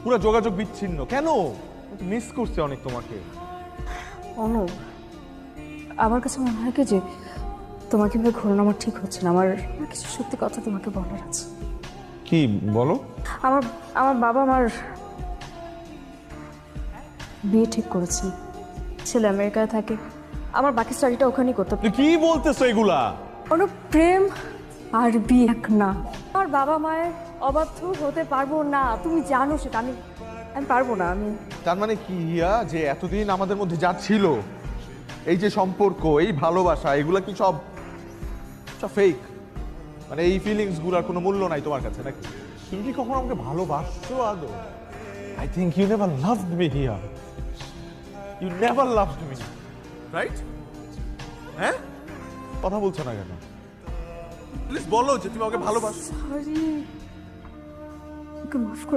পুরো যোগাযোগ বিচ্ছিন্ন কেন? মিস করছে অনেক তোমাকে। অনু, আমার কাছে মনে হয় কি যে তোমাকে ভেবে ঘোরানো আমার ঠিক হচ্ছে না। আমার কিছু সত্যি কথা তোমাকে বলার আছে। কি বলো? আমার আমার বাবা আমার বিয়ে ঠিক করেছে। ছেলে আমেরিকায় থাকে, আমার বাকি স্টাডিটা ওখানেই করতে। তুই কি বলতেছো এগুলা? অনু, প্রেম আর বিয়ে এক না। আমার বাবা মায়ের অবাধ্য হতে পারবো না, তুমি জানো সেটা। আমি আমি পারবো না। আমি তার মানে কি হিয়া, যে এতদিন আমাদের মধ্যে যা ছিল, এই যে সম্পর্ক, এই ভালোবাসা, এগুলা কি সব ফেক? মানে এই ফিলিংস গুলার কোনো মূল্য নাই তোমার কাছে নাকি? তুমি কি কখনো আমাকে ভালোবাসছো আদৌ? I think you never loved me Hiya. You never loved me, right? হ্যাঁ, কথা বলছো না কেন? প্লিজ বলো যে তুমি আমাকে ভালোবাসো। সরি, মাফ করো।